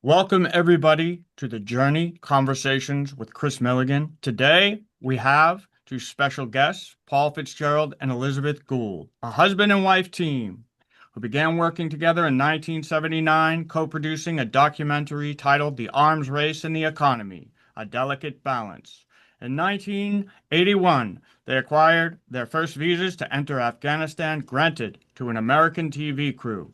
Welcome, everybody, to the Journey Conversations with Chris Milligan. Today, we have two special guests, Paul Fitzgerald and Elizabeth Gould, a husband and wife team who began working together in 1979, co-producing a documentary titled The Arms Race and the Economy, A Delicate Balance. In 1981, they acquired their first visas to enter Afghanistan, granted to an American TV crew.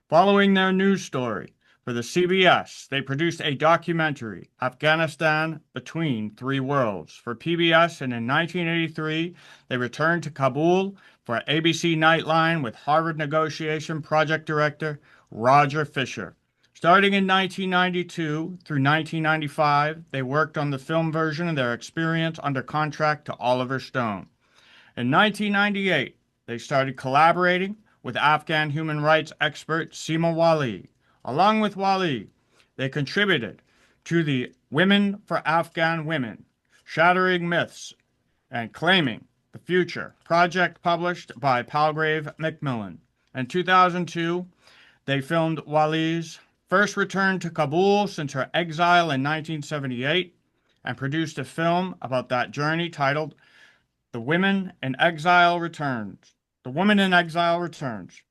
Following their news story for the CBS, they produced a documentary, Afghanistan Between Three Worlds, for PBS, and in 1983, they returned to Kabul for ABC Nightline with Harvard negotiation project director Roger Fisher. Starting in 1992 through 1995, they worked on the film version of their experience under contract to Oliver Stone. In 1998, they started collaborating with Afghan human rights expert Seema Wali. Along with Wali, they contributed to the Women for Afghan Women, Shattering Myths and Claiming the Future project published by Palgrave Macmillan. In 2002, they filmed Wali's first return to Kabul since her exile in 1978 and produced a film about that journey titled The Woman in Exile Returns. The Woman in Exile Returns.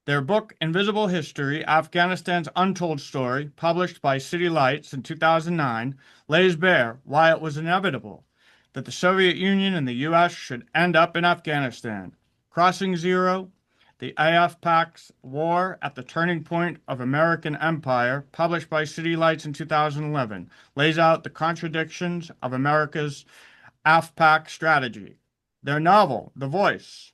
Their book, Invisible History, Afghanistan's Untold Story, published by City Lights in 2009, lays bare why it was inevitable that the Soviet Union and the U.S. should end up in Afghanistan. Crossing Zero, the AF-Pac's War at the Turning Point of American Empire, published by City Lights in 2011, lays out the contradictions of America's AF-Pac strategy. Their novel, The Voice,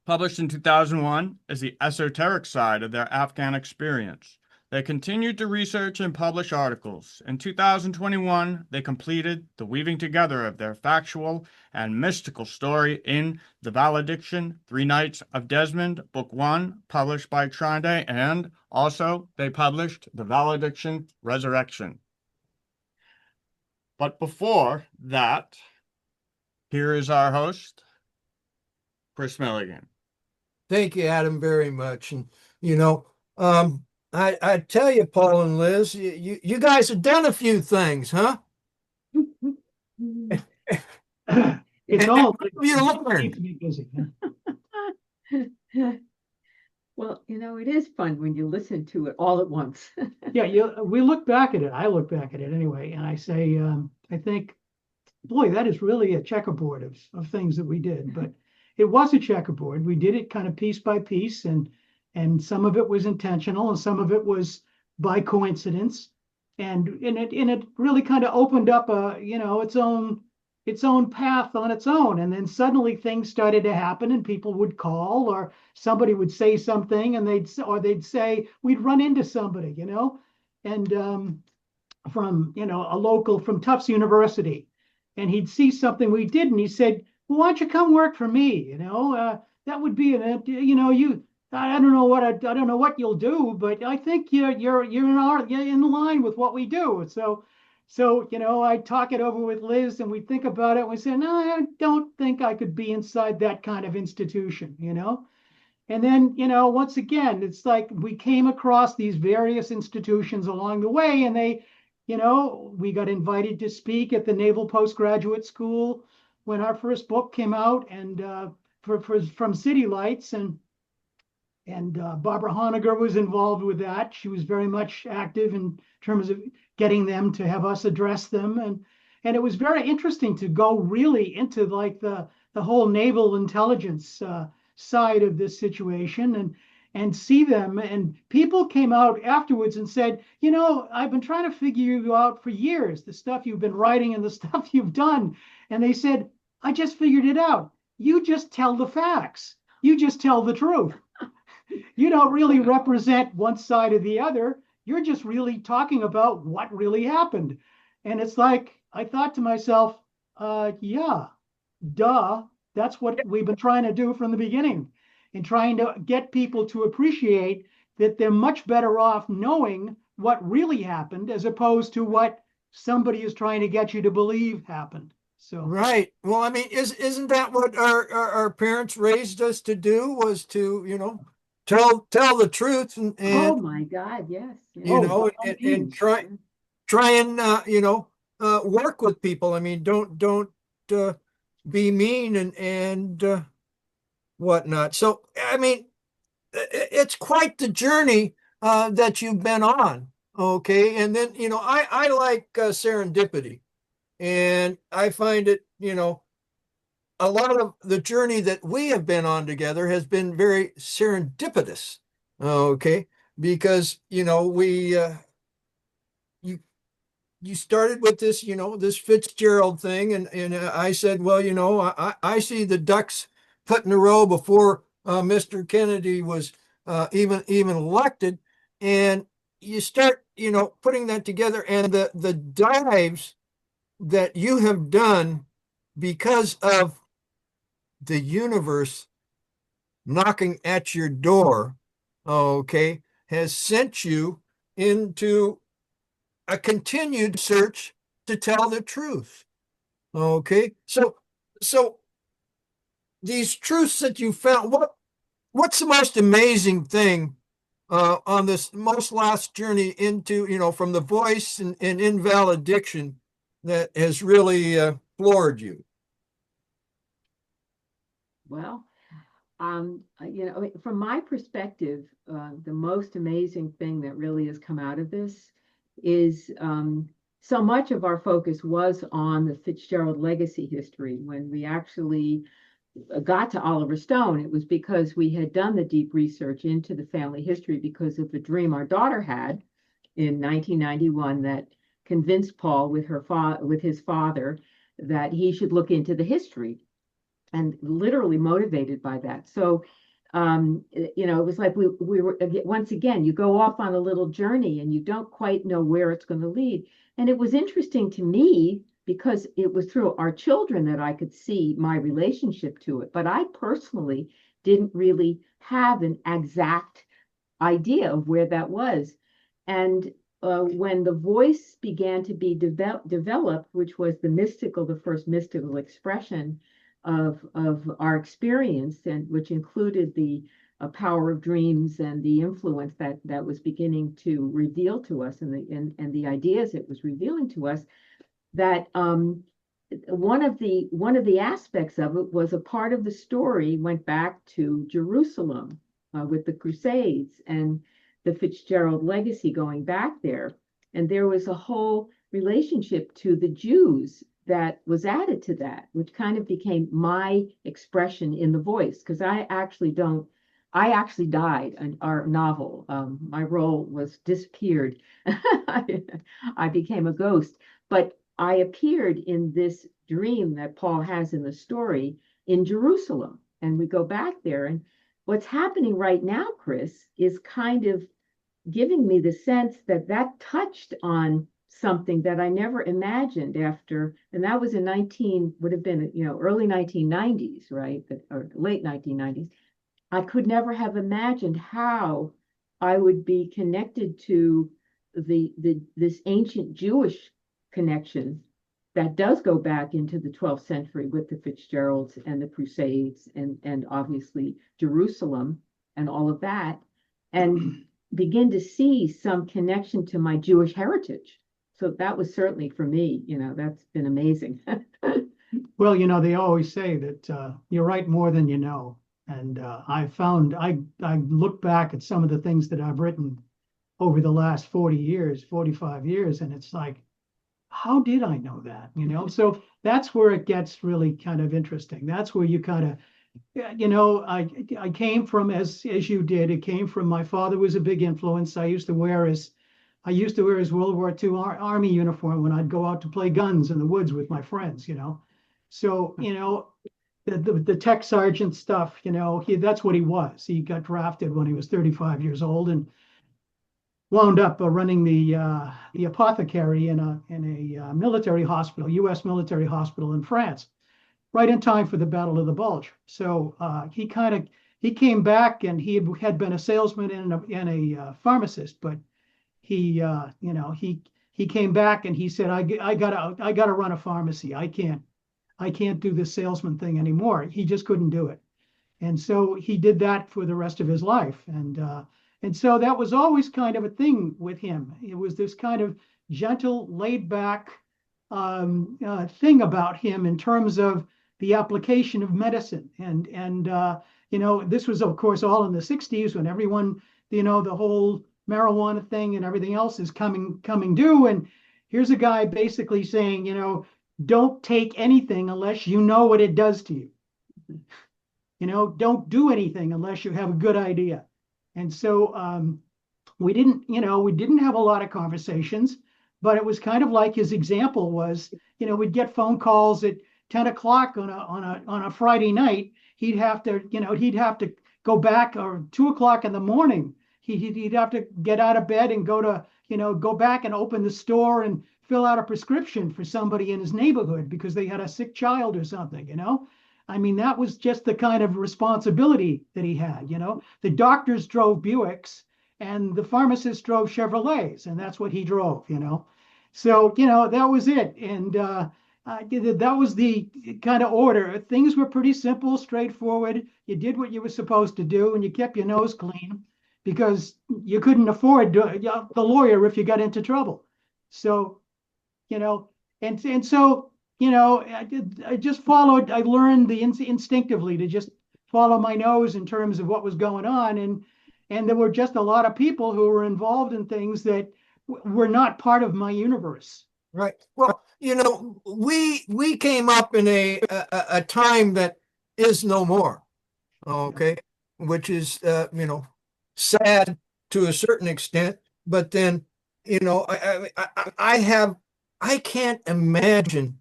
published in 2001, is the esoteric side of their Afghan experience. They continued to research and publish articles. In 2021, they completed the weaving together of their factual and mystical story in The Valediction, 3 Nights of Desmond, Book 1, published by TrineDay, and also they published The Valediction Resurrection. But before that, here is our host, Chris Milligan. Thank you, Adam, very much. And, I tell you, Paul and Liz, you guys have done a few things, huh? It's all you learned. to be busy. Well, it is fun when you listen to it all at once. Yeah, we look back at it. I look back at it anyway, and I say, I think, boy, that is really a checkerboard of things that we did. But it was a checkerboard. We did it kind of piece by piece, and some of it was intentional, and some of it was by coincidence, and it really kind of opened up its own path on its own. And then suddenly things started to happen, and people would call, or somebody would say something, and they'd say we'd run into somebody, and from a local from Tufts University, and he'd see something we did, and he said, well, why don't you come work for me? That would be I don't know what you'll do, but I think you're in line with what we do. So I talk it over with Liz, and we think about it, and we say, no, I don't think I could be inside that kind of institution, And then, once again, it's like we came across these various institutions along the way, and we got invited to speak at the Naval Postgraduate School when our first book came out, and from City Lights, and Barbara Honegger was involved with that. She was very much active in terms of getting them to have us address them, and it was very interesting to go really into like the whole naval intelligence side of this situation, and see them. And people came out afterwards and said, I've been trying to figure you out for years, the stuff you've been writing and the stuff you've done. And they said, I just figured it out. You just tell the facts. You just tell the truth. You don't really represent one side or the other. You're just really talking about what really happened. And it's like, I thought to myself, yeah, duh. That's what we've been trying to do from the beginning, and trying to get people to appreciate that they're much better off knowing what really happened as opposed to what somebody is trying to get you to believe happened. So Right. Well, I mean, isn't that what our parents raised us to do, was to, tell the truth Oh and my God, yes. you Oh, know, by all and means. try and work with people. I mean, don't be mean and whatnot. So I mean, it's quite the journey that you've been on. Okay, and then I like serendipity, and I find it a lot of the journey that we have been on together has been very serendipitous. Okay, because you you started with this, this Fitzgerald thing, and I said, well, I see the ducks put in a row before Mr. Kennedy was even elected, and you start, putting that together, and the dives that you have done because of the universe knocking at your door, okay, has sent you into a continued search to tell the truth. Okay, so these truths that you found, what's the most amazing thing on this most last journey into from the voice and invalediction that has really floored you? Well, from my perspective, the most amazing thing that really has come out of this is so much of our focus was on the Fitzgerald legacy history. When we actually got to Oliver Stone, it was because we had done the deep research into the family history because of the dream our daughter had in 1991 that convinced Paul with his father that he should look into the history, and literally motivated by that. So, it was like we were, once again, you go off on a little journey and you don't quite know where it's going to lead. And it was interesting to me because it was through our children that I could see my relationship to it. But I personally didn't really have an exact idea of where that was. And when the voice began to be developed, which was the first mystical expression of our experience, and which included the power of dreams and the influence that was beginning to reveal to us, and the ideas it was revealing to us, that one of the aspects of it was a part of the story went back to Jerusalem with the Crusades and the Fitzgerald legacy going back there. And there was a whole relationship to the Jews that was added to that, which kind of became my expression in the voice, because I actually died in our novel. My role was disappeared. I became a ghost, but I appeared in this dream that Paul has in the story in Jerusalem. And we go back there, and what's happening right now, Kris, is kind of giving me the sense that touched on something that I never imagined after, and that was would have been, early 1990s, right? Or late 1990s. I could never have imagined how I would be connected to this ancient Jewish connection that does go back into the 12th century with the Fitzgeralds and the Crusades and obviously Jerusalem and all of that, and begin to see some connection to my Jewish heritage. So that was certainly for me, that's been amazing. Well, they always say that you write more than you know. And I look back at some of the things that I've written over the last 40 years, 45 years, and it's like, how did I know that? So that's where it gets really kind of interesting. That's where you kind of, I came from, as you did, it came from, my father was a big influence. I used to wear his World War II Army uniform when I'd go out to play guns in the woods with my friends, So, the tech sergeant stuff, that's what he was. He got drafted when he was 35 years old and wound up running the apothecary in a military hospital, U.S. military hospital in France, right in time for the Battle of the Bulge. So he came back, and he had been a salesman and a pharmacist, but he came back and he said, I gotta run a pharmacy. I can't do this salesman thing anymore. He just couldn't do it. And so he did that for the rest of his life. And so that was always kind of a thing with him. It was this kind of gentle, laid back thing about him in terms of the application of medicine. This was, of course, all in the 60s when everyone, the whole marijuana thing and everything else is coming due. And here's a guy basically saying, don't take anything unless you know what it does to you. Don't do anything unless you have a good idea. And so we didn't have a lot of conversations, but it was kind of like his example was, we'd get phone calls at 10 o'clock on a Friday night. He'd have to go back, or 2 o'clock in the morning. He'd have to get out of bed and go back and open the store and fill out a prescription for somebody in his neighborhood because they had a sick child or something. I mean, that was just the kind of responsibility that he had. The doctors drove Buicks and the pharmacists drove Chevrolets, and that's what he drove. So that was it. And that was the kind of order. Things were pretty simple, straightforward. You did what you were supposed to do, and you kept your nose clean because you couldn't afford the lawyer if you got into trouble. So, and so. I just followed. I learned instinctively to just follow my nose in terms of what was going on, and there were just a lot of people who were involved in things that were not part of my universe. Right. Well, we came up in a time that is no more. Okay, which is sad to a certain extent, but then I can't imagine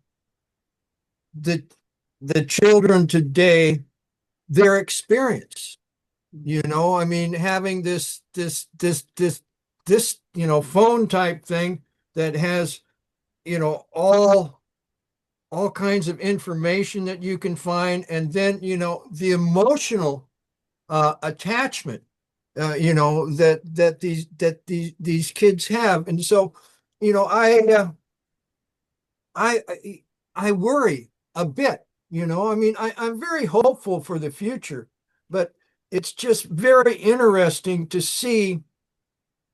the children today, their experience, having this phone type thing that has, all kinds of information that you can find. And then, the emotional attachment, that these kids have. And so, I worry a bit, I'm very hopeful for the future, but it's just very interesting to see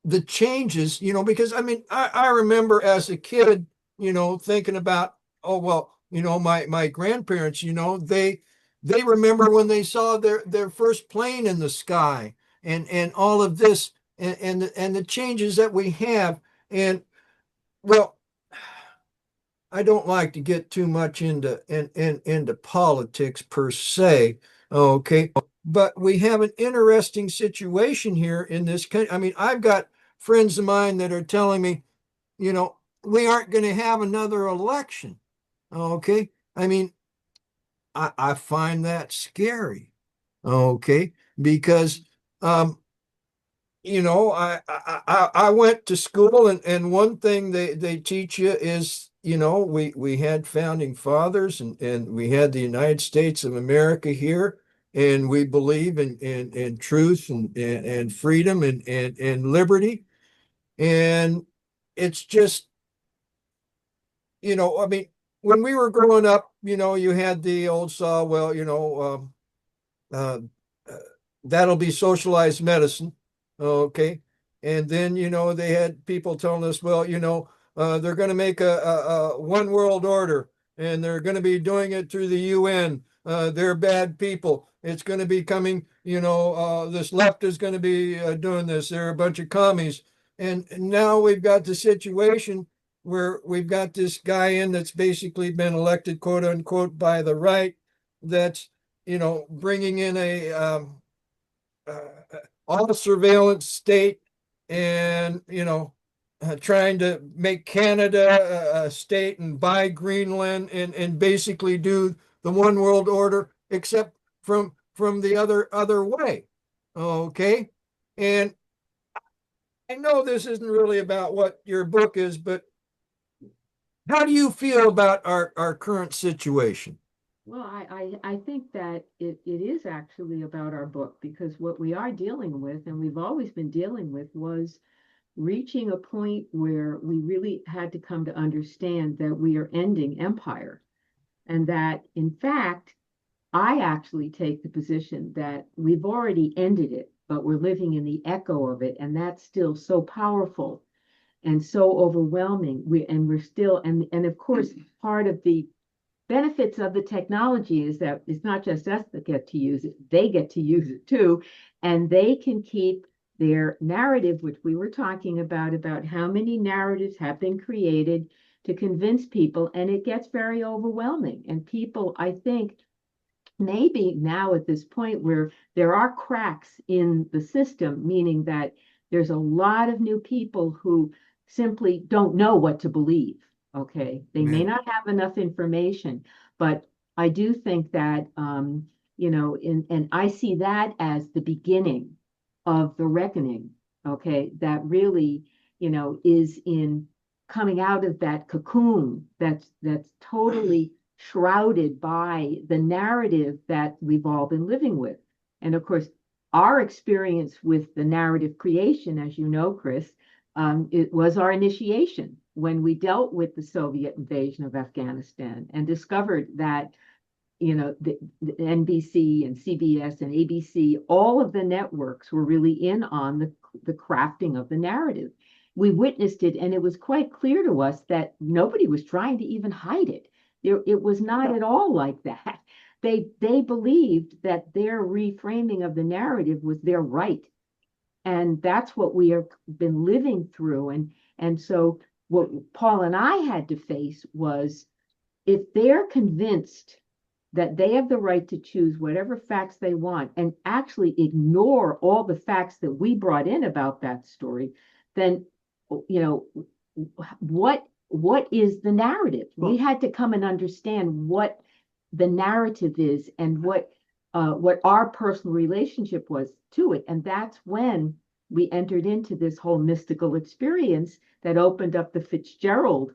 the changes, because I remember as a kid, thinking about, oh, well, my grandparents, they remember when they saw their first plane in the sky and all of this and the changes that we have. And well, I don't like to get too much into politics per se, okay? But we have an interesting situation here in this country. I've got friends of mine that are telling me, we aren't going to have another election, okay? I find that scary, okay? Because I went to school, and one thing they teach you is, we had founding fathers, and we had the United States of America here, and we believe in truth and freedom and liberty. And it's just, when we were growing up, you had the old saw, well, uh, that'll be socialized medicine. Okay. And then, they had people telling us, well, they're going to make a one world order, and they're going to be doing it through the UN. They're bad people. It's going to be coming, this left is going to be doing this. They're a bunch of commies. And now we've got the situation where we've got this guy in that's basically been elected, quote unquote, by the right, that's, bringing in all surveillance state, and trying to make Canada a state and buy Greenland and basically do the one world order, except from the other way. Okay. And I know this isn't really about what your book is, but how do you feel about our current situation? Well, I think that it is actually about our book, because what we are dealing with, and we've always been dealing with, was reaching a point where we really had to come to understand that we are ending empire, and that, in fact, I actually take the position that we've already ended it, but we're living in the echo of it, and that's still so powerful and so overwhelming. We're still, and of course, part of the benefits of the technology is that it's not just us that get to use it, they get to use it too, and they can keep their narrative, which we were talking about how many narratives have been created to convince people, and it gets very overwhelming. And people, I think, maybe now at this point where there are cracks in the system, meaning that there's a lot of new people who simply don't know what to believe. Okay, they may not have enough information, but I do think that and I see that as the beginning of the reckoning. Okay, that really is in coming out of that cocoon that's totally shrouded by the narrative that we've all been living with. And of course, our experience with the narrative creation, as you know, Kris, it was our initiation when we dealt with the Soviet invasion of Afghanistan and discovered that, the NBC and CBS and ABC, all of the networks were really in on the crafting of the narrative. We witnessed it, and it was quite clear to us that nobody was trying to even hide it. It was not at all like that. They believed that their reframing of the narrative was their right. And that's what we have been living through. And so what Paul and I had to face was, if they're convinced that they have the right to choose whatever facts they want and actually ignore all the facts that we brought in about that story, then, what is the narrative? We had to come and understand what the narrative is and what our personal relationship was to it. And that's when we entered into this whole mystical experience that opened up the Fitzgerald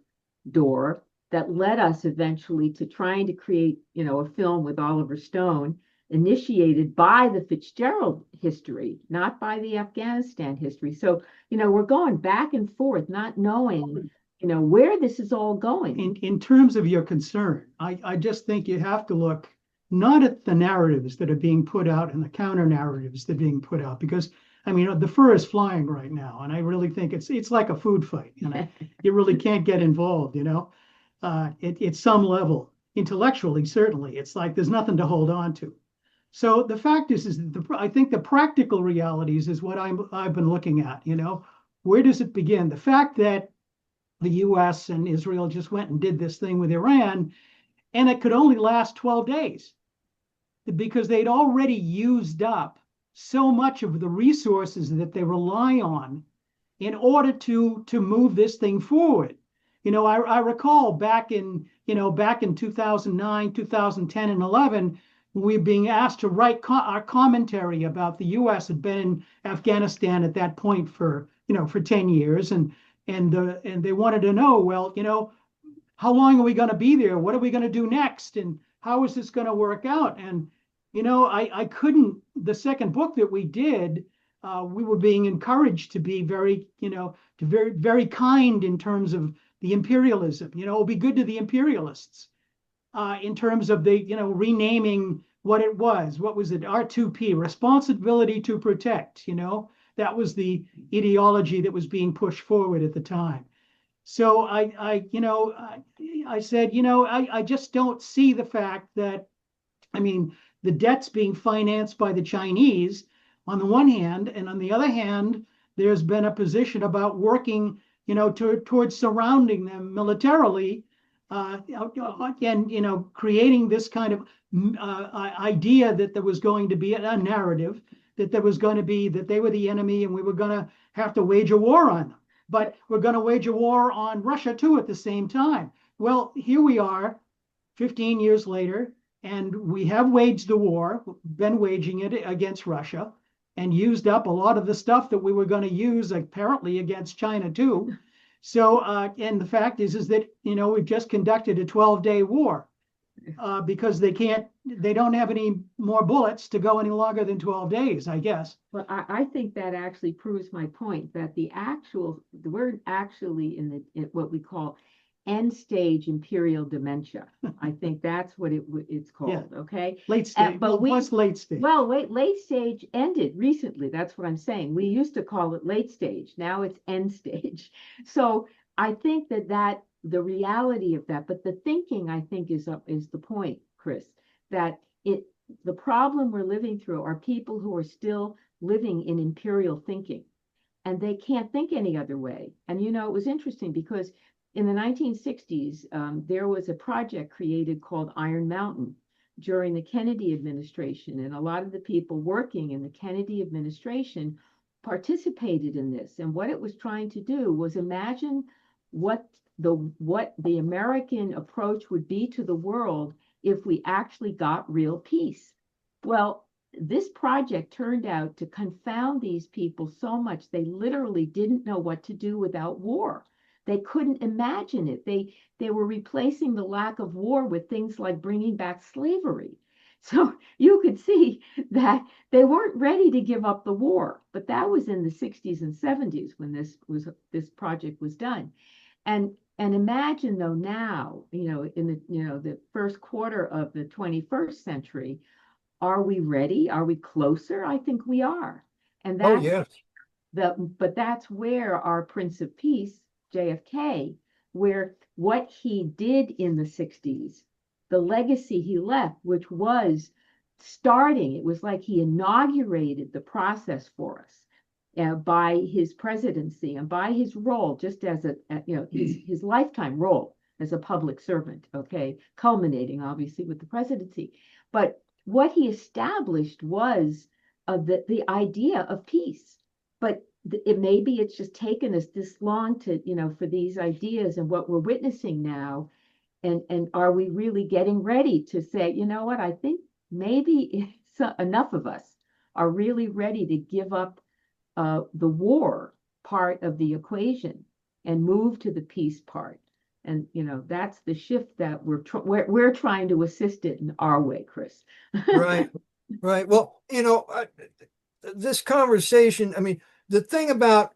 door, that led us eventually to trying to create, a film with Oliver Stone, initiated by the Fitzgerald history, not by the Afghanistan history. So, we're going back and forth, not knowing, where this is all going. In terms of your concern, I just think you have to look not at the narratives that are being put out and the counter narratives that are being put out, because the fur is flying right now, and I really think it's like a food fight, you really can't get involved, at some level, intellectually, certainly. It's like there's nothing to hold on to. So the fact is that I think the practical realities is what I've been looking at. Where does it begin? The fact that the U.S. and Israel just went and did this thing with Iran, and it could only last 12 days because they'd already used up so much of the resources that they rely on in order to move this thing forward. I recall back in 2009, 2010, and 11, we being asked to write our commentary about the U.S. had been in Afghanistan at that point for 10 years, and they wanted to know, well, how long are we going to be there? What are we going to do next? And how is this going to work out? And I couldn't. The second book that we did, we were being encouraged to be very, very kind in terms of the imperialism. It'll be good to the imperialists in terms of the, renaming what it was. What was it? R2P, responsibility to protect. That was the ideology that was being pushed forward at the time. So I said, I just don't see the fact that, the debt's being financed by the Chinese on the one hand, and on the other hand, there's been a position about working, towards surrounding them militarily, and creating this kind of idea that there was going to be a narrative, that there was going to be that they were the enemy and we were going to have to wage a war on them. But we're going to wage a war on Russia too at the same time. Well, here we are 15 years later, and we have waged the war, been waging it against Russia, and used up a lot of the stuff that we were going to use apparently against China too. So, and the fact is that, we've just conducted a 12-day war because they don't have any more bullets to go any longer than 12 days, I guess. Well, I think that actually proves my point that we're actually in what we call end stage imperial dementia. I think that's what it's called. Yeah. Okay. Late stage. But what's late stage? Well, late stage ended recently. That's what I'm saying. We used to call it late stage. Now it's end stage. So I think that the reality of that, but the thinking, I think, is the point, Kris, that the problem we're living through are people who are still living in imperial thinking, and they can't think any other way. And it was interesting because in the 1960s, there was a project created called Iron Mountain during the Kennedy administration, and a lot of the people working in the Kennedy administration participated in this. And what it was trying to do was imagine what the American approach would be to the world if we actually got real peace. Well, this project turned out to confound these people so much they literally didn't know what to do without war. They couldn't imagine it. They were replacing the lack of war with things like bringing back slavery. So you could see that they weren't ready to give up the war. But that was in the 60s and 70s when this project was done. And imagine though now, in the first quarter of the 21st century, are we ready? Are we closer? I think we are. And Oh, yes. but that's where our Prince of Peace, JFK, where what he did in the 60s, the legacy he left, which was it was like he inaugurated the process for us by his presidency and by his role, just as his lifetime role as a public servant, okay, culminating obviously with the presidency. But what he established was the idea of peace. But maybe it's just taken us this long to, for these ideas and what we're witnessing now. And are we really getting ready to say, what, I think maybe enough of us are really ready to give up the war part of the equation and move to the peace part. And, that's the shift that we're trying to assist it in our way, Kris. Right. Right. Well, this conversation, I mean, the thing about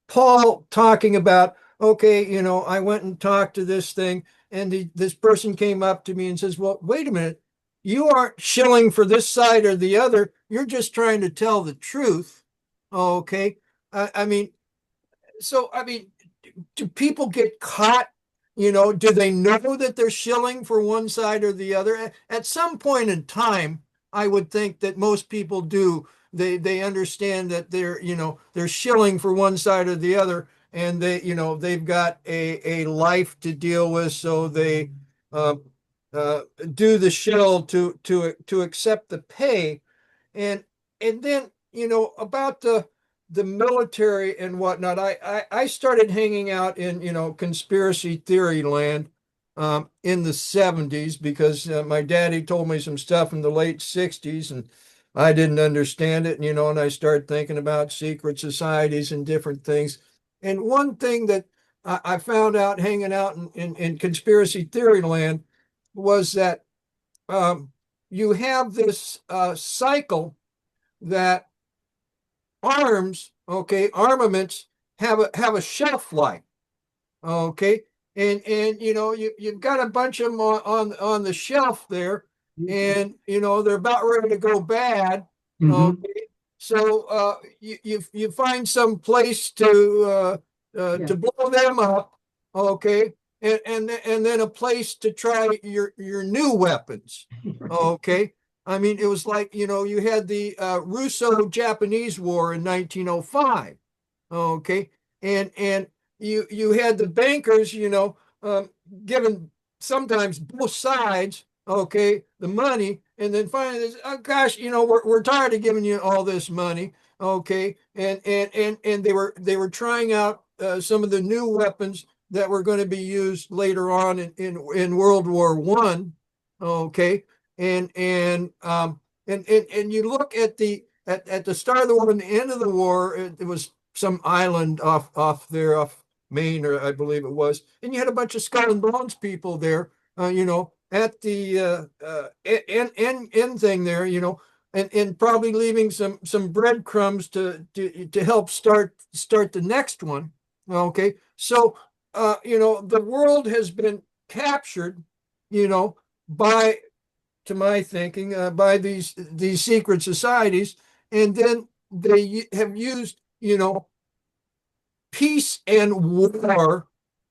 Paul talking about, okay, I went and talked to this thing, and this person came up to me and says, well, wait a minute, you aren't shilling for this side or the other. You're just trying to tell the truth. Okay. I mean, do people get caught? Do they know that they're shilling for one side or the other? At some point in time, I would think that most people do. They understand that they're shilling for one side or the other, and they've got a life to deal with, so they do the shill to accept the pay, and then about the military and whatnot. I started hanging out in conspiracy theory land in the 70s because my daddy told me some stuff in the late 60s, and I didn't understand it, and I started thinking about secret societies and different things. And one thing that I found out hanging out in conspiracy theory land was that you have this cycle that armaments have a shelf life, okay, and you've got a bunch of them on the shelf there, and they're about ready to go bad. Okay, so you find some place to blow them up, okay, and then a place to try your new weapons, okay. I mean, it was like, you had the Russo-Japanese War in 1905, okay, and you had the bankers, giving sometimes both sides, okay, the money, and then finally, oh gosh, we're tired of giving you all this money, okay, and they were trying out some of the new weapons that were going to be used later on in World War I, okay. And you look at the start of the war and the end of the war, it was some island off there off Maine, or I believe it was, and you had a bunch of skull and bones people there, at the end thing there, and probably leaving some breadcrumbs to help start the next one. Okay, so the world has been captured, by, to my thinking, by these secret societies, and then they have used, peace and war,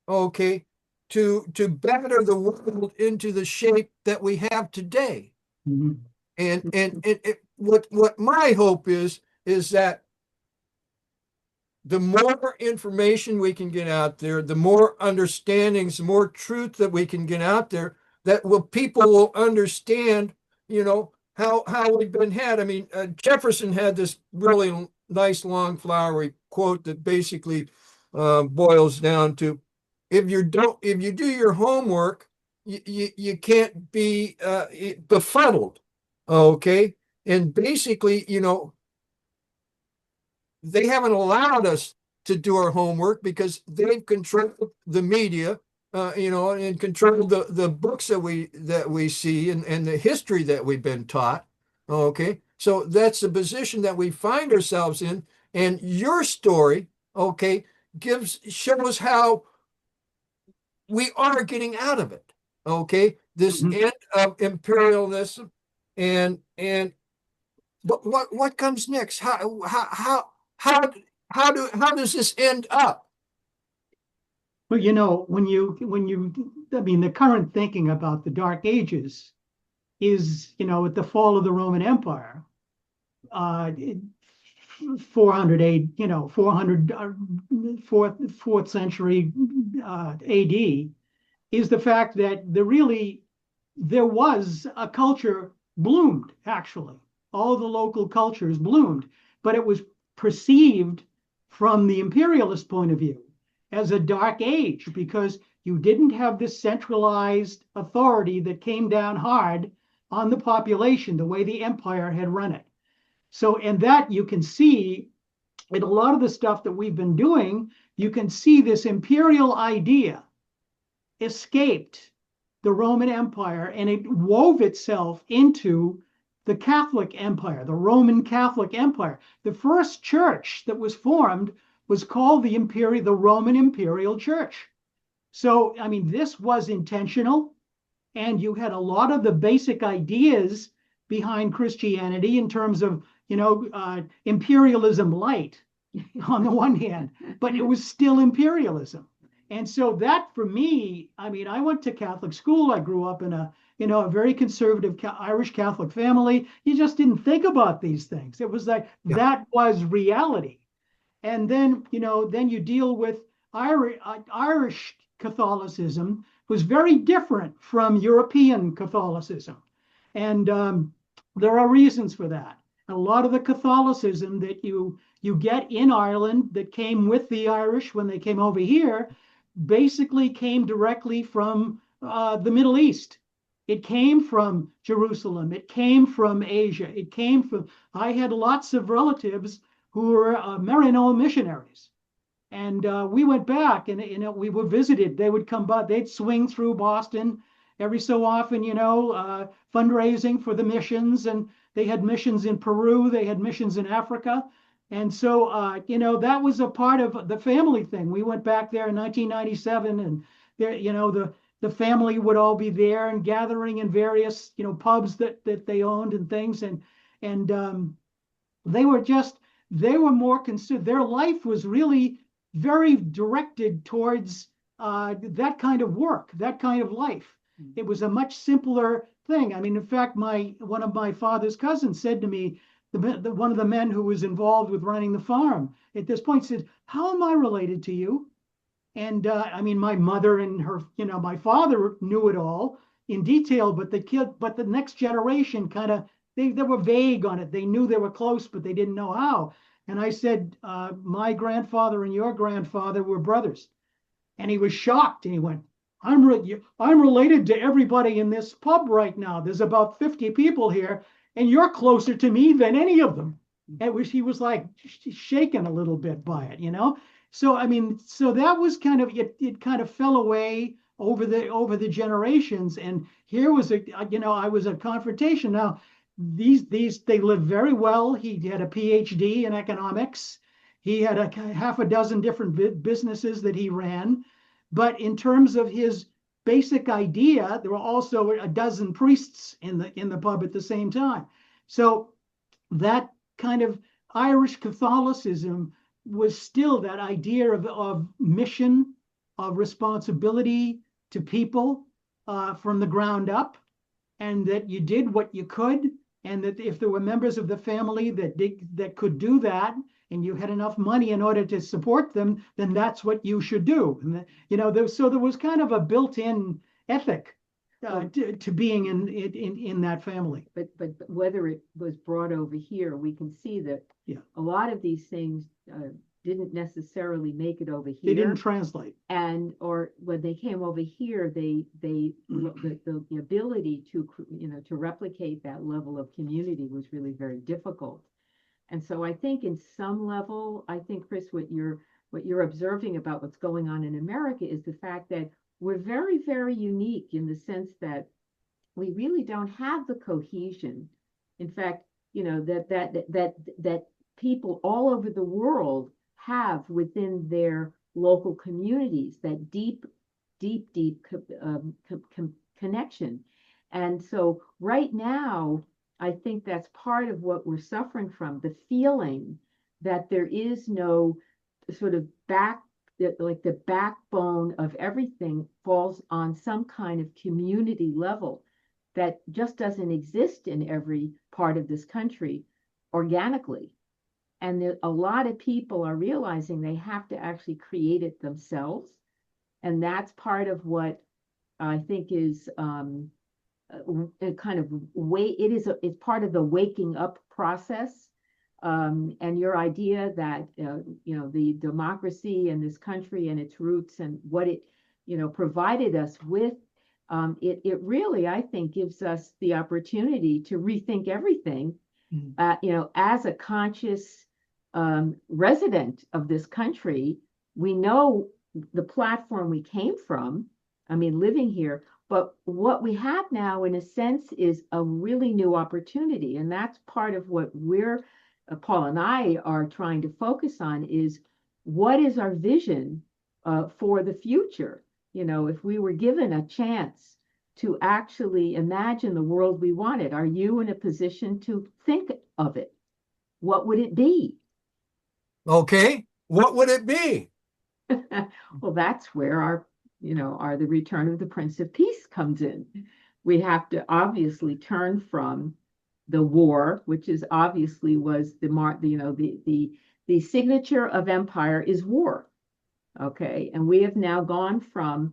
okay, to batter the world into the shape that we have today. Mhm. And what my hope is that the more information we can get out there, the more understandings, the more truth that we can get out there, that people will understand, how we've been had. I mean, Jefferson had this really nice long flowery quote that basically boils down to, if you do your homework, you can't be befuddled, okay? And basically, they haven't allowed us to do our homework because they've controlled the media, and controlled the books that we see, and the history that we've been taught. Okay, so that's the position that we find ourselves in, and your story, okay, shows how we are getting out of it. Okay, this end of imperialism, and but what comes next? How how does this end up? Well, I mean, the current thinking about the Dark Ages is, at the fall of the Roman Empire, 400 A, 400 fourth century AD, is the fact that there was a culture bloomed, actually. All the local cultures bloomed, but it was perceived from the imperialist point of view as a dark age, because you didn't have this centralized authority that came down hard on the population the way the empire had run it. So, and that you can see in a lot of the stuff that we've been doing, you can see this imperial idea escaped the Roman Empire, and it wove itself into the Catholic Empire, the Roman Catholic Empire. The first church that was formed was called the Roman Imperial Church. So, I mean, this was intentional, and you had a lot of the basic ideas behind Christianity in terms of, imperialism light on the one hand, but it was still imperialism. And so that, for me, I mean, I went to Catholic school. I grew up in a very conservative Irish Catholic family. You just didn't think about these things. It was like, that was reality. And then, then you deal with Irish Catholicism was very different from European Catholicism. And there are reasons for that. A lot of the Catholicism that you get in Ireland that came with the Irish when they came over here basically came directly from the Middle East. It came from Jerusalem. It came from Asia. I had lots of relatives who were Maryknoll missionaries. And we went back, and we were visited. They would come by, they'd swing through Boston every so often, fundraising for the missions. And they had missions in Peru. They had missions in Africa. And so, that was a part of the family thing. We went back there in 1997, and there, the family would all be there and gathering in various, pubs that they owned and things. And they were more concerned. Their life was really very directed towards that kind of work, that kind of life. It was a much simpler thing. I mean, in fact, one of my father's cousins said to me, one of the men who was involved with running the farm at this point said, "How am I related to you?" And I mean, my mother and her, my father knew it all in detail, but the next generation kind of, they were vague on it. They knew they were close, but they didn't know how. And I said, my grandfather and your grandfather were brothers. And he was shocked, and he went, I'm related to everybody in this pub right now. There's about 50 people here, and you're closer to me than any of them. He was like shaken a little bit by it, So, I mean, so that was kind of, it kind of fell away over the generations. And here was I was a confrontation. Now, they lived very well. He had a PhD in economics. He had half a dozen different businesses that he ran. But in terms of his basic idea, there were also a dozen priests in the pub at the same time. So that kind of Irish Catholicism was still that idea of mission, of responsibility to people from the ground up, and that you did what you could, and that if there were members of the family that could do that, and you had enough money in order to support them, then that's what you should do. And there was kind of a built-in ethic to being in that family. But whether it was brought over here, we can see that a lot of these things didn't necessarily make it over here. They didn't translate. Or when they came over here, the ability to replicate that level of community was really very difficult. And so I think in some level, I think, Kris, what you're observing about what's going on in America is the fact that we're very, very unique in the sense that we really don't have the cohesion. In fact, that people all over the world have within their local communities, that deep connection. And so right now, I think that's part of what we're suffering from, the feeling that there is no sort of the backbone of everything falls on some kind of community level that just doesn't exist in every part of this country organically. And a lot of people are realizing they have to actually create it themselves. And that's part of what I think is a kind of it's part of the waking up process. And your idea that, the democracy in this country and its roots and what it, provided us with, it really, I think, gives us the opportunity to rethink everything, as a conscious resident of this country. We know the platform we came from, living here, but what we have now, in a sense, is a really new opportunity. And that's part of what Paul and I are trying to focus on, is what is our vision for the future? If we were given a chance to actually imagine the world we wanted, are you in a position to think of it? What would it be? Okay, what would it be? Well, that's where the return of the Prince of Peace comes in. We have to obviously turn from the war, which is obviously was the signature of empire is war. Okay. And we have now gone from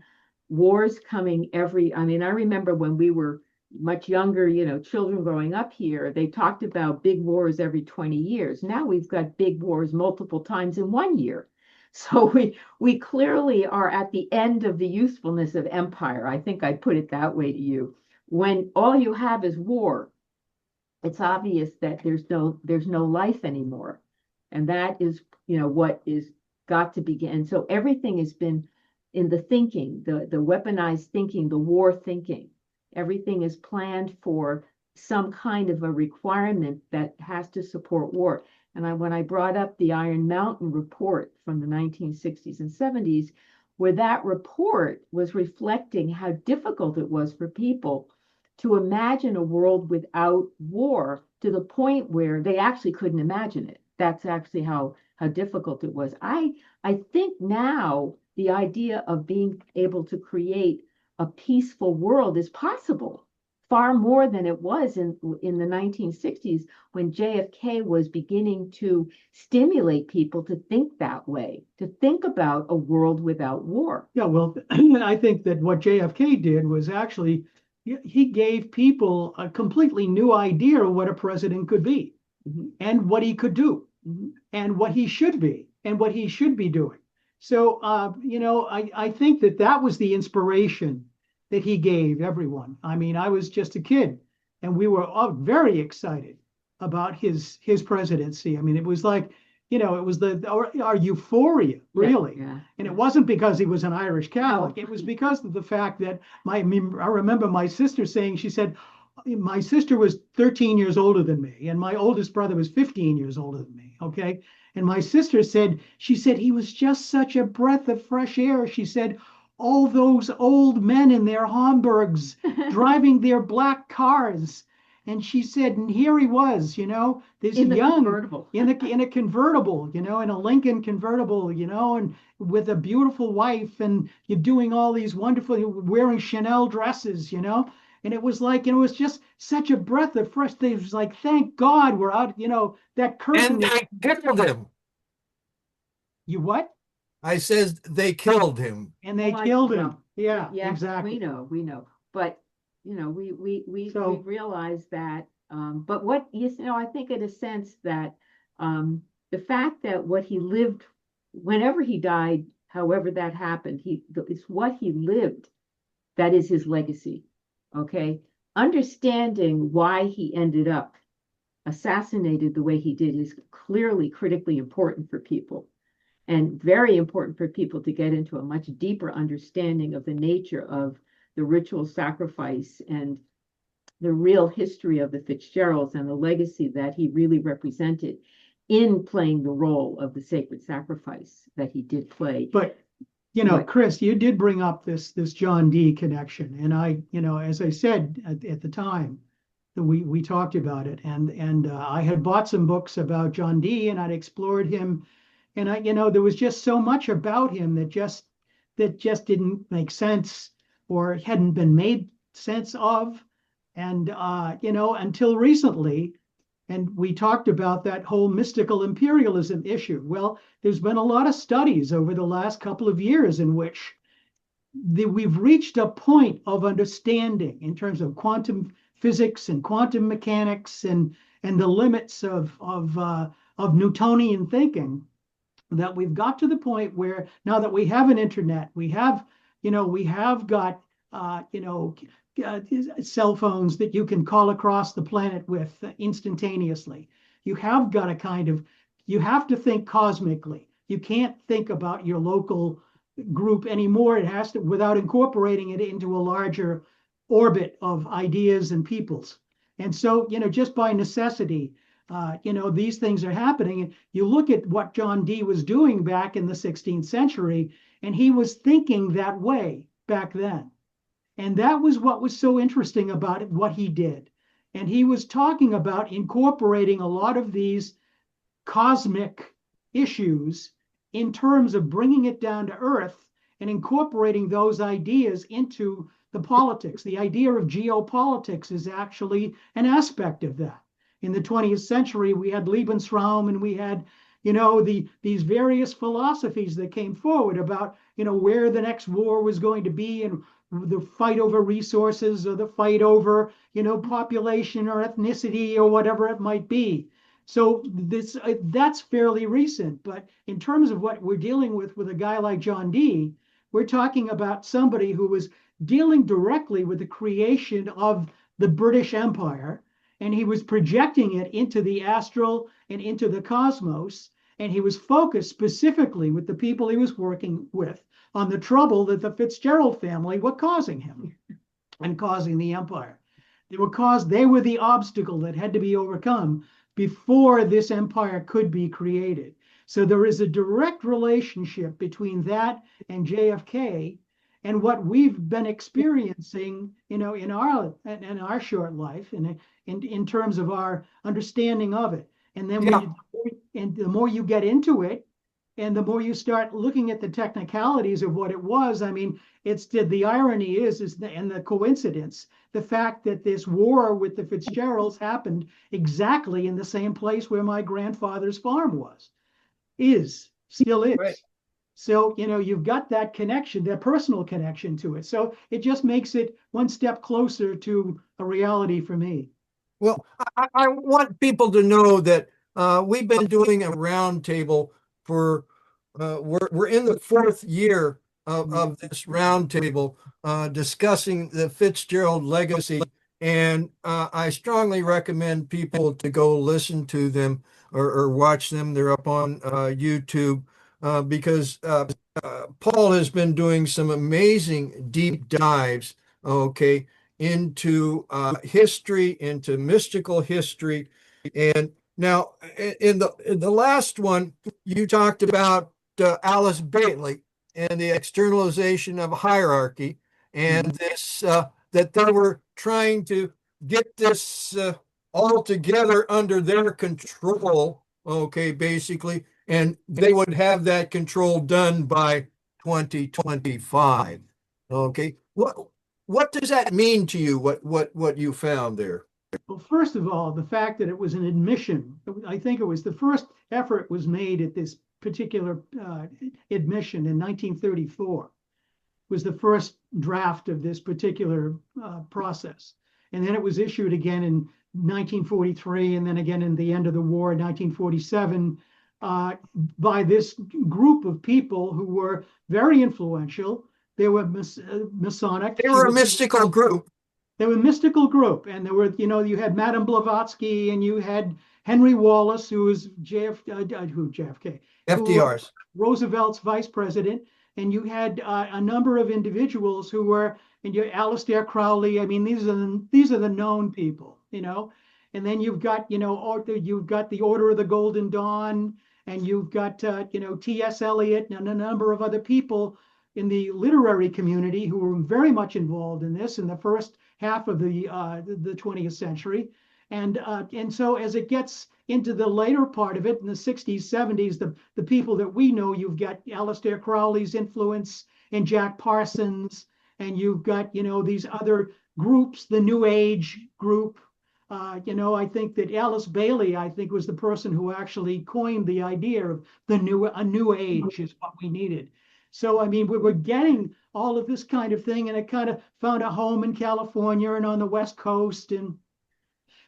wars coming I remember when we were much younger, children growing up here, they talked about big wars every 20 years. Now we've got big wars multiple times in 1 year. So we clearly are at the end of the usefulness of empire. I think I'd put it that way to you. When all you have is war, it's obvious that there's no life anymore. And that is, what is got to begin. And so everything has been in the thinking, the weaponized thinking, the war thinking. Everything is planned for some kind of a requirement that has to support war. And when I brought up the Iron Mountain report from the 1960s and 70s, where that report was reflecting how difficult it was for people to imagine a world without war, to the point where they actually couldn't imagine it. That's actually how difficult it was. I think now the idea of being able to create a peaceful world is possible, far more than it was in the 1960s, when JFK was beginning to stimulate people to think that way, to think about a world without war. Yeah, well, I think that what JFK did was actually, he gave people a completely new idea of what a president could be, and what he could do, and what he should be, and what he should be doing. So, I think that was the inspiration that he gave everyone. I was just a kid, and we were all very excited about his presidency. It was like, it was our euphoria, really. Yeah. And it wasn't because he was an Irish Catholic. It was because of the fact that I remember my sister saying, she said, my sister was 13 years older than me, and my oldest brother was 15 years older than me. Okay. And my sister said, he was just such a breath of fresh air. She said, all those old men in their Hamburgs driving their black cars. And she said, and here he was, this In the young convertible. in a convertible, in a Lincoln convertible, and with a beautiful wife, and you're doing all these wonderful, wearing Chanel dresses, And it was like, it was just such a breath of fresh things. It was like, thank God we're out, that curtain. And they killed him. You what? I says they killed him. And they Well, killed him. well, Yeah, Yeah, exactly. we know. But we So- realize that. But what I think in a sense that the fact that what he lived, whenever he died, however that happened, it's what he lived that is his legacy. Okay, understanding why he ended up assassinated the way he did is clearly critically important for people. And very important for people to get into a much deeper understanding of the nature of the ritual sacrifice and the real history of the Fitzgeralds and the legacy that he really represented in playing the role of the sacred sacrifice that he did play. But What? Kris, you did bring up this John Dee connection, and I, as I said at the time that we talked about it, and I had bought some books about John Dee, and I'd explored him, and there was just so much about him that just didn't make sense or hadn't been made sense of, and until recently. And we talked about that whole mystical imperialism issue. Well, there's been a lot of studies over the last couple of years in which we've reached a point of understanding in terms of quantum physics and quantum mechanics and the limits of Newtonian thinking, that we've got to the point where now that we have an internet, we have got cell phones that you can call across the planet with instantaneously. You have got you have to think cosmically. You can't think about your local group anymore. It has to, without incorporating it into a larger orbit of ideas and peoples. And so, just by necessity, these things are happening. And you look at what John Dee was doing back in the 16th century, and he was thinking that way back then. And that was what was so interesting about it, what he did. And he was talking about incorporating a lot of these cosmic issues in terms of bringing it down to earth and incorporating those ideas into the politics. The idea of geopolitics is actually an aspect of that. In the 20th century, we had Lebensraum, and we had, these various philosophies that came forward about, where the next war was going to be, and the fight over resources, or the fight over, population or ethnicity or whatever it might be. So that's fairly recent. But in terms of what we're dealing with a guy like John Dee, we're talking about somebody who was dealing directly with the creation of the British Empire, and he was projecting it into the astral and into the cosmos. And he was focused specifically with the people he was working with on the trouble that the Fitzgerald family were causing him and causing the empire. They were the obstacle that had to be overcome before this empire could be created. So there is a direct relationship between that and JFK and what we've been experiencing, in our short life, and in terms of our understanding of it. And then the more you get into it, and the more you start looking at the technicalities of what it was, I mean, the irony and the coincidence, the fact that this war with the Fitzgeralds happened exactly in the same place where my grandfather's farm still is. Right. So, you've got that connection, that personal connection to it. So it just makes it one step closer to a reality for me. Well, I want people to know that we've been doing a roundtable for we're in the 4th year of this roundtable discussing the Fitzgerald legacy, and I strongly recommend people to go listen to them or watch them. They're up on YouTube because Paul has been doing some amazing deep dives, okay, into history, into mystical history. And now in the last one, you talked about Alice Bailey. and the externalization of hierarchy, and this that they were trying to get this all together under their control, okay, basically, and they would have that control done by 2025. Okay. What does that mean to you? What you found there? Well, first of all, the fact that it was an admission, I think it was the first effort was made at this particular admission in 1934, was the first draft of this particular process. And then it was issued again in 1943, and then again in the end of the war in 1947, by this group of people who were very influential. They were Masonic. They were a mystical group. They were a mystical group, and there were, you had Madame Blavatsky, and you had Henry Wallace, who was JFK, FDR's, Roosevelt's vice president, and you had a number of individuals who were, and you Aleister Crowley. I mean, these are the known people, and then you've got, you've got the Order of the Golden Dawn, and you've got, T.S. Eliot and a number of other people in the literary community who were very much involved in this in the first half of the 20th century. And so as it gets into the later part of it, in the 60s, 70s, the people that we know, you've got Aleister Crowley's influence and Jack Parsons, and you've got, these other groups, the New Age group. I think that Alice Bailey, I think, was the person who actually coined the idea of a new age is what we needed. So, I mean, we were getting all of this kind of thing, and it kind of found a home in California and on the West Coast and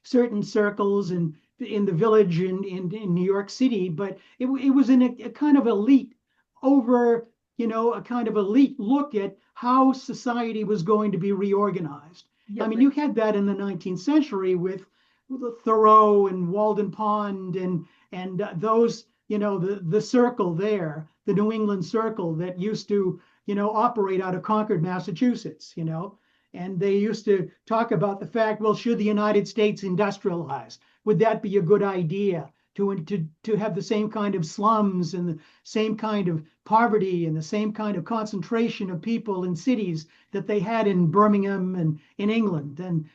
certain circles and in the Village in New York City. But it was in a kind of elite over, a kind of elite look at how society was going to be reorganized. Yeah, I mean, you had that in the 19th century with Thoreau and Walden Pond and those, the circle there, the New England circle that used to, operate out of Concord, Massachusetts, and they used to talk about the fact, well, should the United States industrialize? Would that be a good idea to have the same kind of slums and the same kind of poverty and the same kind of concentration of people in cities that they had in Birmingham and in England and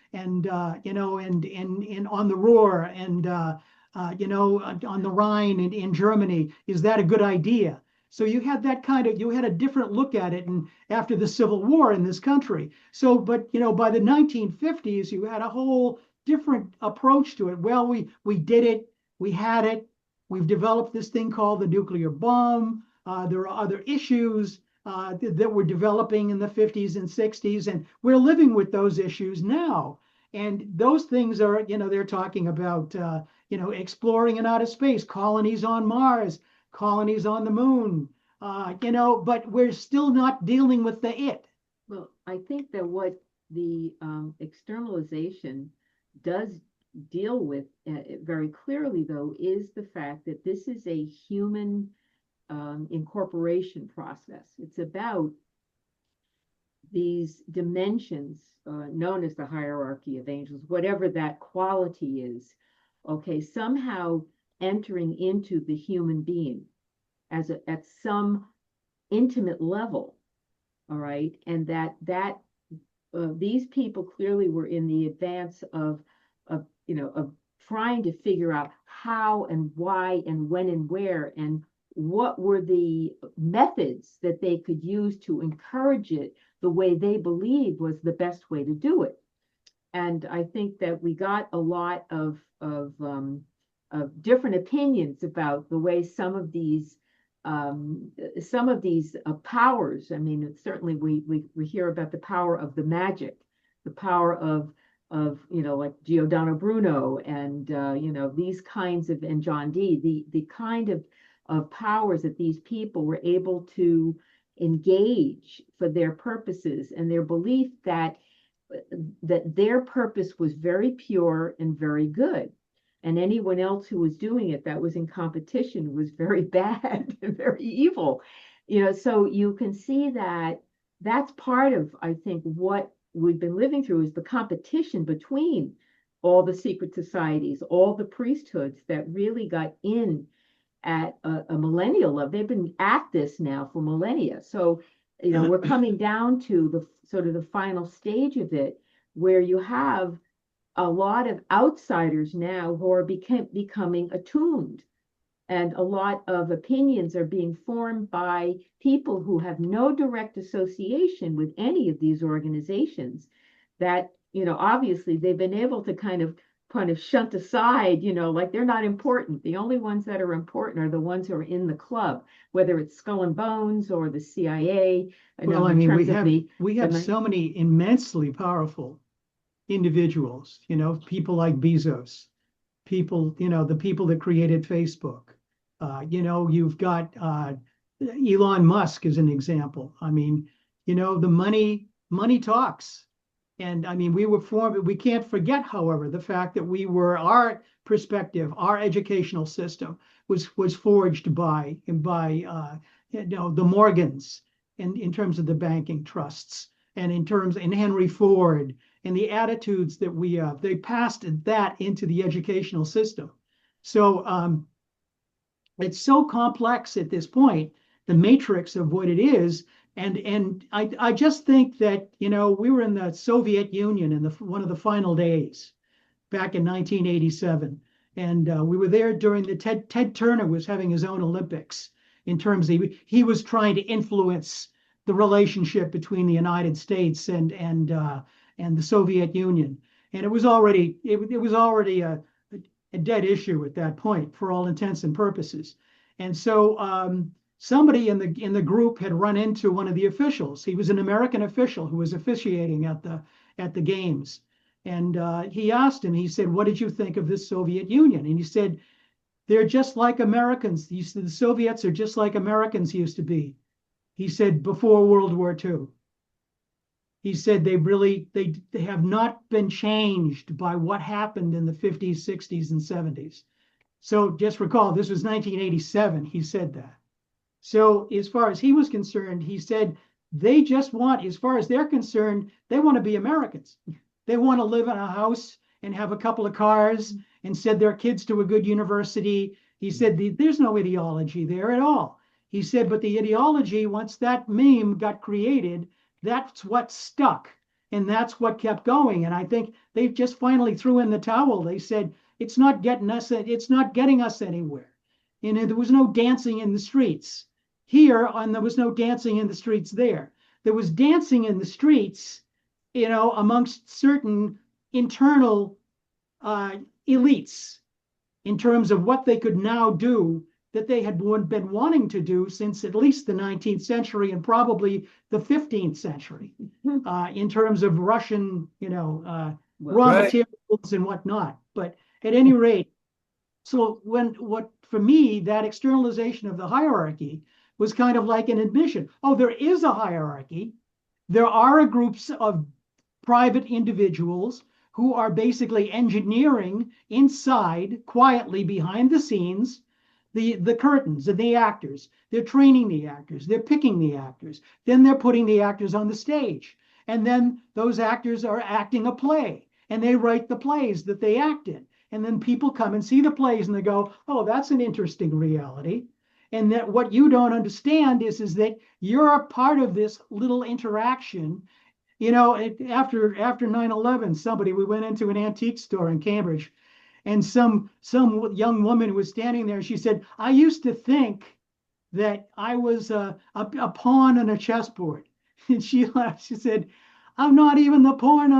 on the Ruhr and on the Rhine in Germany? Is that a good idea? So you had a different look at it, and after the Civil War in this country. So, but by the 1950s, you had a whole different approach to it. Well, we did it. We had it. We've developed this thing called the nuclear bomb. There are other issues that were developing in the 50s and 60s, and we're living with those issues now. And those things are, they're talking about, exploring in outer space, colonies on Mars, colonies on the moon, but we're still not dealing with the it. Well, I think that what the externalization does deal with very clearly, though, is the fact that this is a human incorporation process. It's about these dimensions known as the hierarchy of angels, whatever that quality is, okay, somehow entering into the human being at some intimate level, all right, and that these people clearly were in the advance of trying to figure out how and why and when and where and what were the methods that they could use to encourage it the way they believed was the best way to do it. And I think that we got a lot of different opinions about the way some of these powers. I mean, certainly we hear about the power of the magic, the power of like Giordano Bruno and these kinds of, and John Dee, the kind of powers that these people were able to engage for their purposes, and their belief that their purpose was very pure and very good, and anyone else who was doing it that was in competition was very bad and very evil. So you can see that that's part of, I think, what we've been living through is the competition between all the secret societies, all the priesthoods that really got in at a millennial level. They've been at this now for millennia. So, we're coming down to the sort of the final stage of it, where you have a lot of outsiders now who are becoming attuned, and a lot of opinions are being formed by people who have no direct association with any of these organizations, that, obviously they've been able to kind of shunt aside, like they're not important. The only ones that are important are the ones who are in the club, whether it's Skull and Bones or the CIA. Well, I mean, we have so many immensely powerful individuals, people like Bezos, people, the people that created Facebook. You've got Elon Musk as an example. I mean, the money talks. And I mean, we can't forget, however, the fact that our perspective, our educational system was forged by the Morgans in terms of the banking trusts, and in Henry Ford, and the attitudes that they passed that into the educational system. So it's so complex at this point, the matrix of what it is. And I just think that, we were in the Soviet Union in one of the final days back in 1987. And we were there during the Ted Turner was having his own Olympics, in terms of he was trying to influence the relationship between the United States and the Soviet Union. And it was already a dead issue at that point for all intents and purposes. And so somebody in the group had run into one of the officials. He was an American official who was officiating at the games. And he asked him, he said, "What did you think of this Soviet Union?" And he said, "They're just like Americans." He said, "The Soviets are just like Americans used to be." He said, "Before World War II." He said, they have not been changed by what happened in the 50s, 60s, and 70s. So just recall, this was 1987. He said that. So as far as he was concerned, he said, they just want, as far as they're concerned, they want to be Americans. They want to live in a house and have a couple of cars and send their kids to a good university. He said, there's no ideology there at all. He said, but the ideology, once that meme got created, that's what stuck, and that's what kept going. And I think they just finally threw in the towel. They said, it's not getting us anywhere. And there was no dancing in the streets here, and there was no dancing in the streets there. There was dancing in the streets, amongst certain internal elites, in terms of what they could now do that they had been wanting to do since at least the 19th century and probably the 15th century, in terms of Russian, raw materials and whatnot. But at any rate, so for me, that externalization of the hierarchy was kind of like an admission. Oh, there is a hierarchy. There are groups of private individuals who are basically engineering inside, quietly behind the scenes, the curtains and the actors. They're training the actors. They're picking the actors. Then they're putting the actors on the stage. And then those actors are acting a play. And they write the plays that they act in. And then people come and see the plays and they go, oh, that's an interesting reality. And that what you don't understand is that you're a part of this little interaction. After 9/11, we went into an antique store in Cambridge, and some young woman was standing there. She said, "I used to think that I was a pawn on a chessboard." And she laughed. She said, I'm not even a pawn.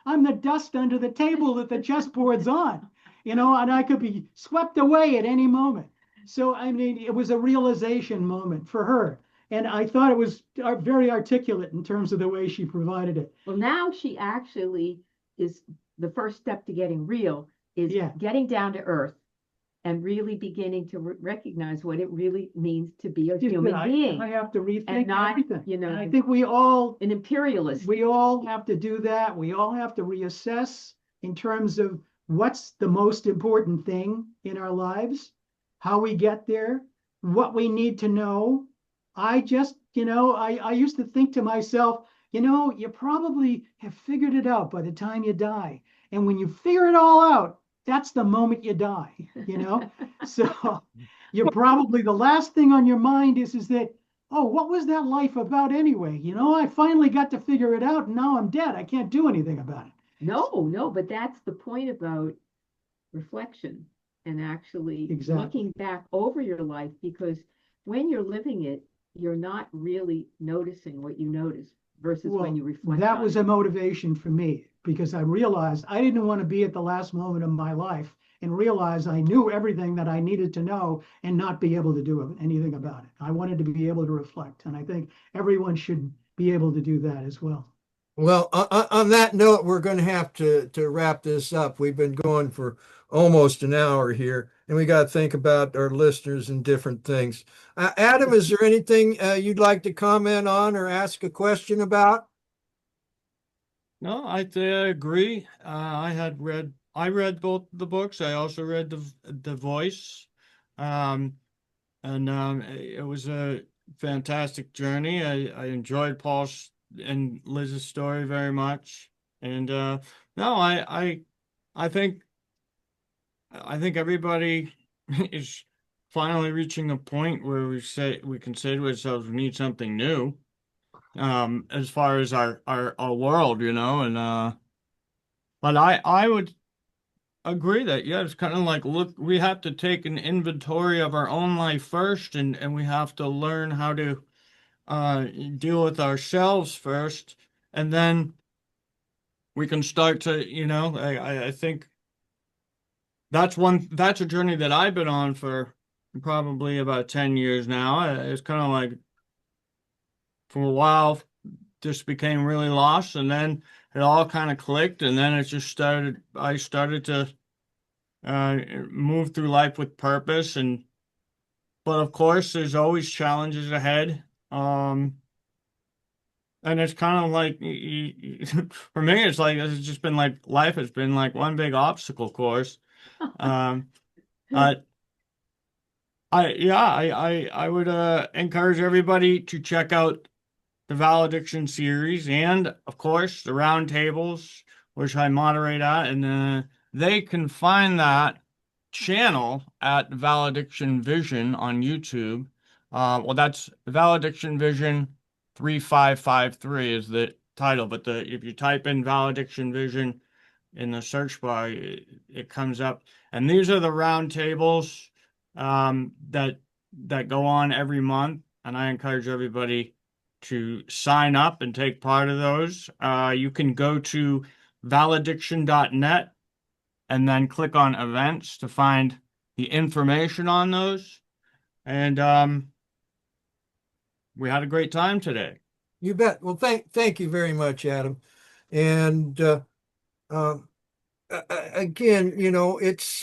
I'm the dust under the table that the chessboard's on, and I could be swept away at any moment. So, I mean, it was a realization moment for her. And I thought it was very articulate in terms of the way she provided it. Well, now she actually is the first step to getting real, is getting down to earth and really beginning to recognize what it really means to be a human being. I have to rethink everything. I think we all, an imperialist. We all have to do that. We all have to reassess in terms of what's the most important thing in our lives, how we get there, what we need to know. I just, I used to think to myself, you probably have figured it out by the time you die. And when you figure it all out, that's the moment you die, you know? So you're probably, the last thing on your mind is that, oh, what was that life about anyway? You know, I finally got to figure it out and now I'm dead. I can't do anything about it. No, but that's the point about reflection and actually looking back over your life, because when you're living it, you're not really noticing what you notice versus when you reflect. That was a motivation for me, because I realized I didn't want to be at the last moment of my life and realize I knew everything that I needed to know and not be able to do anything about it. I wanted to be able to reflect, and I think everyone should be able to do that as well. Well, on that note, we're going to have to wrap this up. We've been going for almost an hour here, and we got to think about our listeners and different things. Adam, is there anything you'd like to comment on or ask a question about? No, I agree. I read both the books. I also read the Voice, and it was a fantastic journey. I enjoyed Paul's and Liz's story very much, and no, I think everybody is finally reaching a point where we can say to ourselves we need something new, as far as our world, you know, and but I would agree that, yeah, it's kind of like, look, we have to take an inventory of our own life first, and we have to learn how to deal with ourselves first, and then we can start to, you know, I think that's a journey that I've been on for probably about 10 years now. It's kind of like, for a while, just became really lost, and then it all kind of clicked, and then I started to move through life with purpose, but of course there's always challenges ahead. And it's kind of like, for me, it's like, it's just been like, life has been like one big obstacle course. Um, I, I would encourage everybody to check out the Valediction series, and of course the Roundtables, which I moderate at, and they can find that channel at Valediction Vision on YouTube. Well, that's Valediction Vision 3553 is the title, but if you type in Valediction Vision in the search bar, it comes up. And these are the roundtables that go on every month, and I encourage everybody to sign up and take part of those. You can go to valediction.net and then click on events to find the information on those. And we had a great time today. You bet. Well, thank you very much, Adam. And again, you know, it's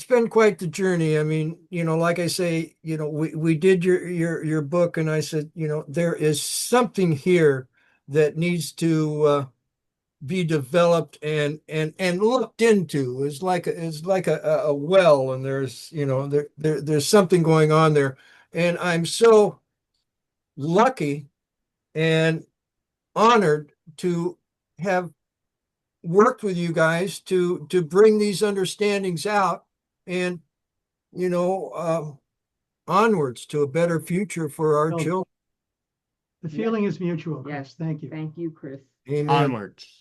been quite the journey. I mean, you know, like I say, you know, we did your book, and I said, you know, there is something here that needs to be developed and looked into. It's like a well, and there's, you know, there's something going on there, and I'm so lucky and honored to have worked with you guys to bring these understandings out, and you know, onwards to a better future for our children. The feeling is mutual, Kris. Yes. Thank you. Thank you, Kris. Amen. Onwards.